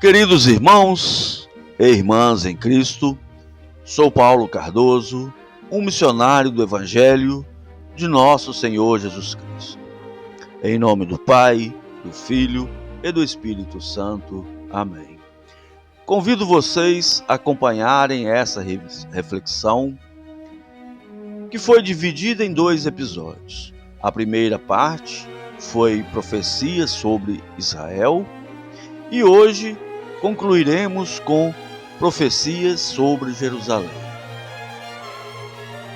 Queridos irmãos e irmãs em Cristo, sou Paulo Cardoso, um missionário do Evangelho de nosso Senhor Jesus Cristo. Em nome do Pai, do Filho e do Espírito Santo. Amém. Convido vocês a acompanharem essa reflexão que foi dividida em 2 episódios. A primeira parte foi profecias sobre Israel e hoje concluiremos com profecias sobre Jerusalém.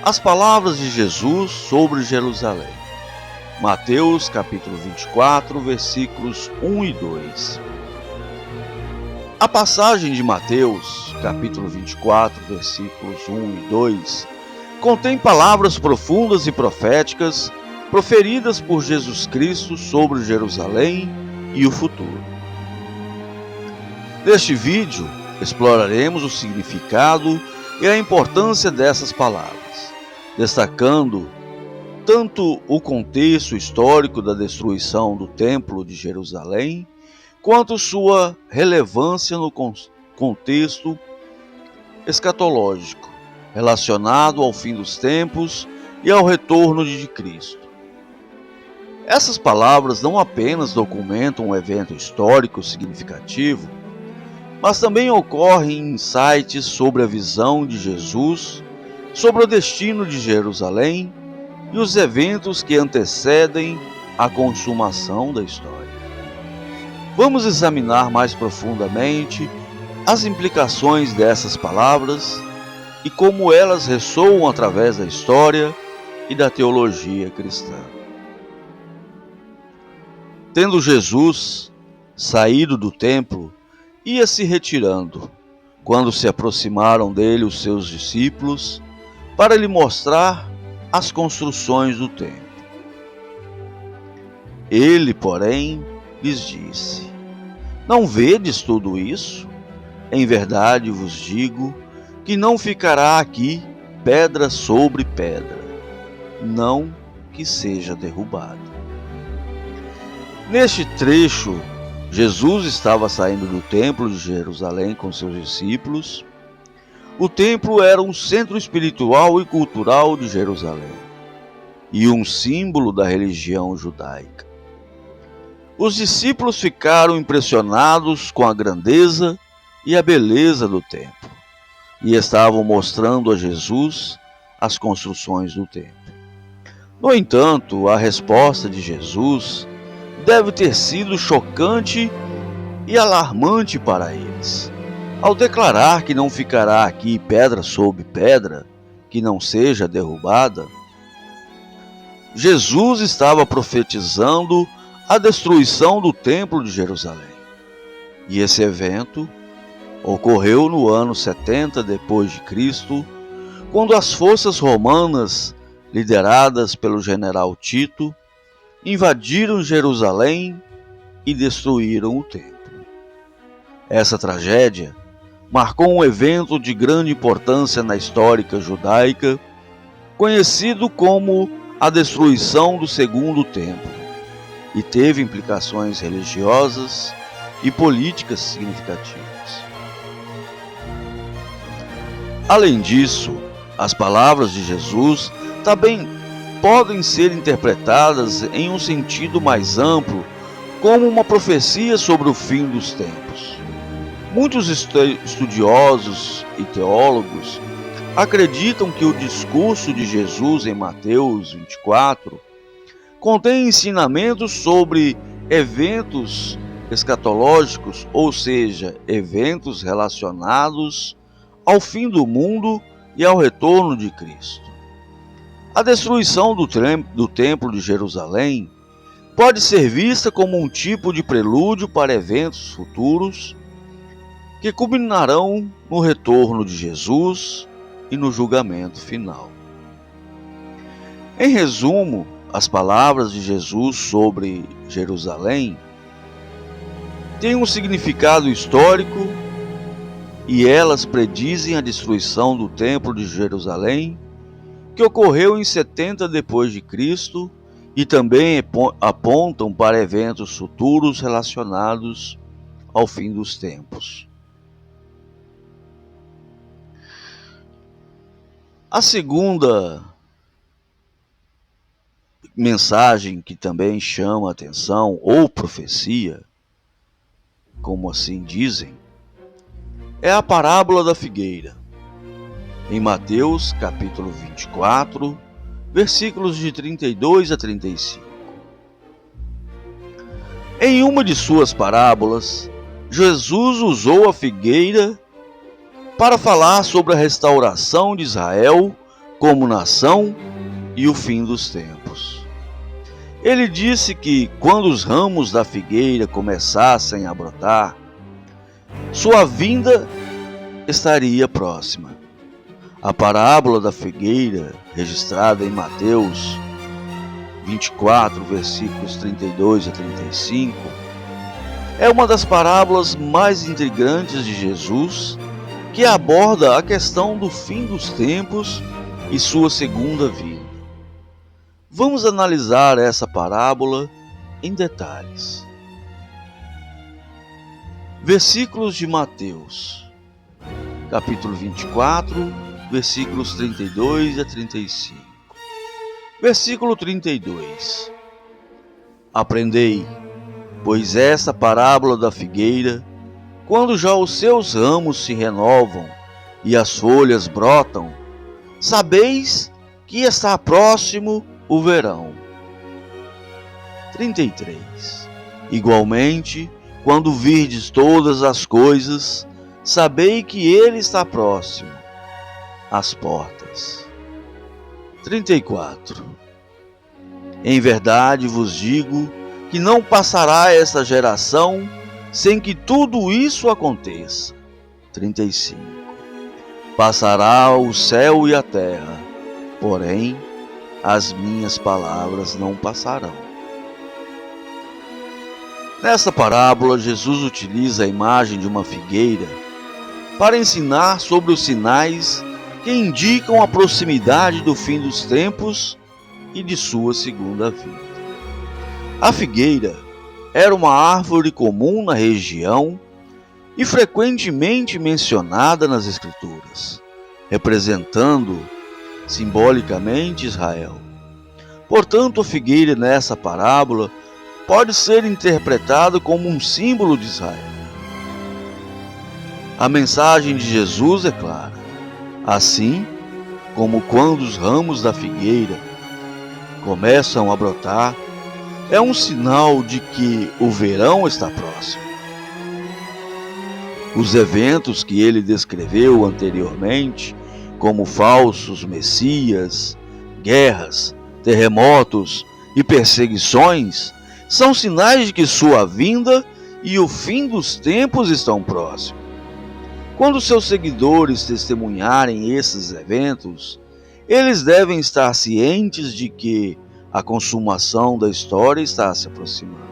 As palavras de Jesus sobre Jerusalém. Mateus capítulo 24, versículos 1 e 2. A passagem de Mateus capítulo 24, versículos 1 e 2 contém palavras profundas e proféticas proferidas por Jesus Cristo sobre Jerusalém e o futuro. Neste vídeo, exploraremos o significado e a importância dessas palavras, destacando tanto o contexto histórico da destruição do Templo de Jerusalém, quanto sua relevância no contexto escatológico, relacionado ao fim dos tempos e ao retorno de Cristo. Essas palavras não apenas documentam um evento histórico significativo, mas também ocorrem insights sobre a visão de Jesus, sobre o destino de Jerusalém e os eventos que antecedem a consumação da história. Vamos examinar mais profundamente as implicações dessas palavras e como elas ressoam através da história e da teologia cristã. Tendo Jesus saído do templo, ia se retirando, quando se aproximaram dele os seus discípulos, para lhe mostrar as construções do templo. Ele, porém, lhes disse: Não vedes tudo isso? Em verdade vos digo que não ficará aqui pedra sobre pedra, não que seja derrubada. Neste trecho, Jesus estava saindo do templo de Jerusalém com seus discípulos. O templo era um centro espiritual e cultural de Jerusalém e um símbolo da religião judaica. Os discípulos ficaram impressionados com a grandeza e a beleza do templo e estavam mostrando a Jesus as construções do templo. No entanto, a resposta de Jesus deve ter sido chocante e alarmante para eles. Ao declarar que não ficará aqui pedra sobre pedra, que não seja derrubada, Jesus estava profetizando a destruição do Templo de Jerusalém. E esse evento ocorreu no ano 70 depois de Cristo, quando as forças romanas, lideradas pelo general Tito, invadiram Jerusalém e destruíram o templo. Essa tragédia marcou um evento de grande importância na história judaica, conhecido como a destruição do Segundo Templo, e teve implicações religiosas e políticas significativas. Além disso, as palavras de Jesus também podem ser interpretadas em um sentido mais amplo, como uma profecia sobre o fim dos tempos. Muitos estudiosos e teólogos acreditam que o discurso de Jesus em Mateus 24 contém ensinamentos sobre eventos escatológicos, ou seja, eventos relacionados ao fim do mundo e ao retorno de Cristo. A destruição do Templo de Jerusalém pode ser vista como um tipo de prelúdio para eventos futuros que culminarão no retorno de Jesus e no julgamento final. Em resumo, as palavras de Jesus sobre Jerusalém têm um significado histórico e elas predizem a destruição do Templo de Jerusalém que ocorreu em 70 depois de Cristo e também apontam para eventos futuros relacionados ao fim dos tempos. A segunda mensagem que também chama a atenção, ou profecia, como assim dizem, é a parábola da figueira. Em Mateus capítulo 24, versículos de 32 a 35. Em uma de suas parábolas, Jesus usou a figueira para falar sobre a restauração de Israel como nação e o fim dos tempos. Ele disse que quando os ramos da figueira começassem a brotar, sua vinda estaria próxima. A parábola da figueira, registrada em Mateus 24, versículos 32 a 35, é uma das parábolas mais intrigantes de Jesus, que aborda a questão do fim dos tempos e sua segunda vinda. Vamos analisar essa parábola em detalhes. Versículos de Mateus, capítulo 24, versículos 32 a 35. Versículo 32. Aprendei, pois esta parábola da figueira, quando já os seus ramos se renovam e as folhas brotam, sabeis que está próximo o verão. 33. Igualmente, quando virdes todas as coisas, sabei que ele está próximo, às portas. 34. Em verdade vos digo que não passará esta geração sem que tudo isso aconteça. 35. Passará o céu e a terra, porém as minhas palavras não passarão. Nesta parábola, Jesus utiliza a imagem de uma figueira para ensinar sobre os sinais que indicam a proximidade do fim dos tempos e de sua segunda vinda. A figueira era uma árvore comum na região e frequentemente mencionada nas Escrituras, representando simbolicamente Israel. Portanto, a figueira nessa parábola pode ser interpretada como um símbolo de Israel. A mensagem de Jesus é clara. Assim como quando os ramos da figueira começam a brotar, é um sinal de que o verão está próximo. Os eventos que ele descreveu anteriormente, como falsos messias, guerras, terremotos e perseguições, são sinais de que sua vinda e o fim dos tempos estão próximos. Quando seus seguidores testemunharem esses eventos, eles devem estar cientes de que a consumação da história está se aproximando.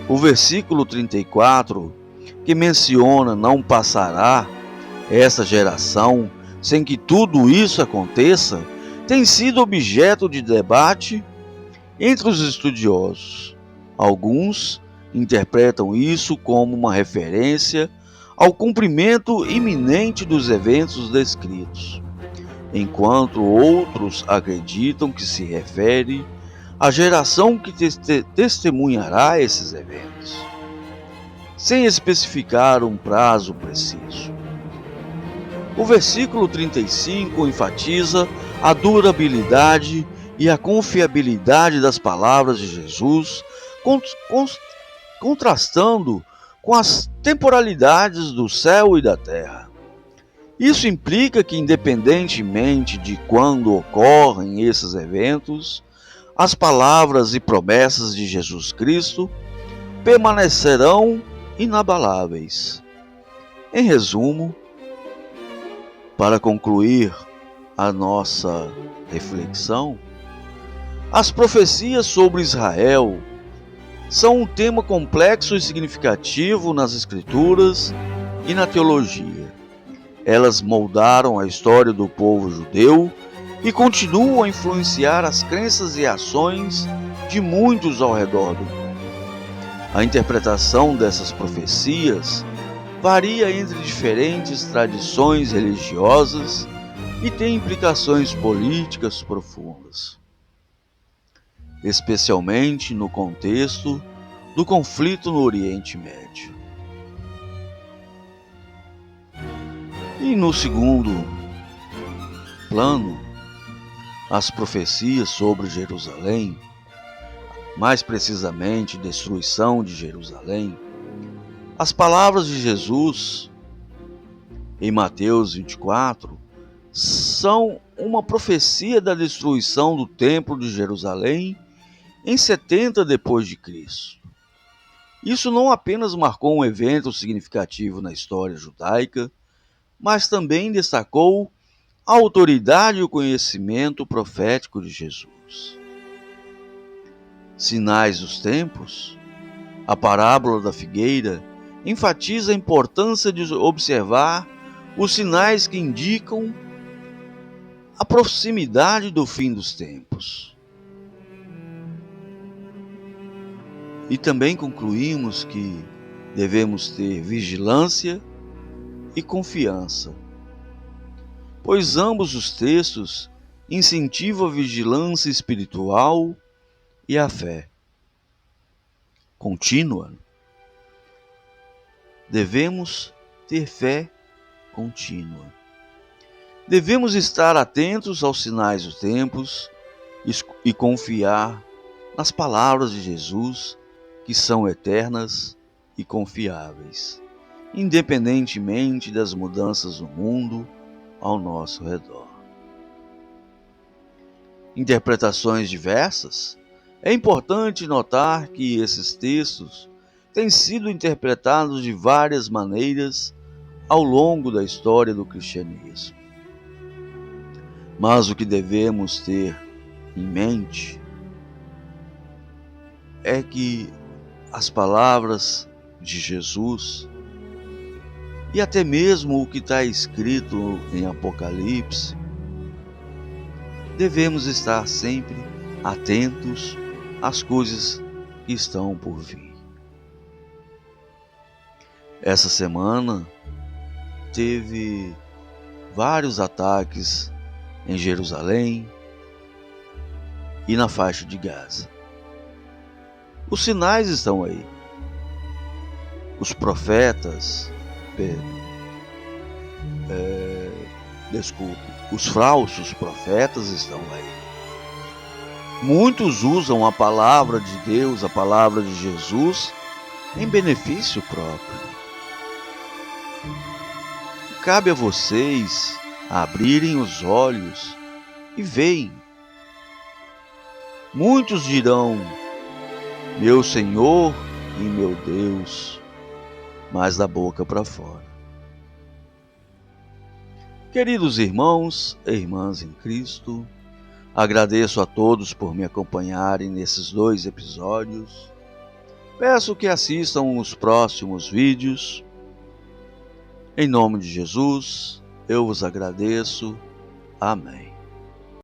O versículo 34, que menciona não passará essa geração sem que tudo isso aconteça, tem sido objeto de debate entre os estudiosos. Alguns interpretam isso como uma referência ao cumprimento iminente dos eventos descritos, enquanto outros acreditam que se refere à geração que testemunhará esses eventos, sem especificar um prazo preciso. O versículo 35 enfatiza a durabilidade e a confiabilidade das palavras de Jesus, contrastando com as temporalidades do céu e da terra. Isso implica que, independentemente de quando ocorrem esses eventos, as palavras e promessas de Jesus Cristo permanecerão inabaláveis. Em resumo, para concluir a nossa reflexão, as profecias sobre Israel são um tema complexo e significativo nas Escrituras e na teologia. Elas moldaram a história do povo judeu e continuam a influenciar as crenças e ações de muitos ao redor do mundo. A interpretação dessas profecias varia entre diferentes tradições religiosas e tem implicações políticas profundas, especialmente no contexto do conflito no Oriente Médio. E no segundo plano, as profecias sobre Jerusalém, mais precisamente destruição de Jerusalém, as palavras de Jesus em Mateus 24 são uma profecia da destruição do Templo de Jerusalém em 70 depois de Cristo. Isso não apenas marcou um evento significativo na história judaica, mas também destacou a autoridade e o conhecimento profético de Jesus. Sinais dos tempos, a parábola da figueira enfatiza a importância de observar os sinais que indicam a proximidade do fim dos tempos. E também concluímos que devemos ter vigilância e confiança, pois ambos os textos incentivam a vigilância espiritual e a fé contínua. Devemos ter fé contínua. Devemos estar atentos aos sinais dos tempos e confiar nas palavras de Jesus, que são eternas e confiáveis, independentemente das mudanças do mundo ao nosso redor. Interpretações diversas. É importante notar que esses textos têm sido interpretados de várias maneiras ao longo da história do cristianismo. Mas o que devemos ter em mente é que as palavras de Jesus e até mesmo o que está escrito em Apocalipse, devemos estar sempre atentos às coisas que estão por vir. Essa semana teve vários ataques em Jerusalém e na faixa de Gaza. Os sinais estão aí. Os profetas, os falsos profetas estão aí. Muitos usam a palavra de Deus, a palavra de Jesus, em benefício próprio. Cabe a vocês abrirem os olhos e veem. Muitos dirão: meu Senhor e meu Deus, mas da boca para fora. Queridos irmãos e irmãs em Cristo, agradeço a todos por me acompanharem nesses 2 episódios. Peço que assistam os próximos vídeos. Em nome de Jesus, eu vos agradeço. Amém.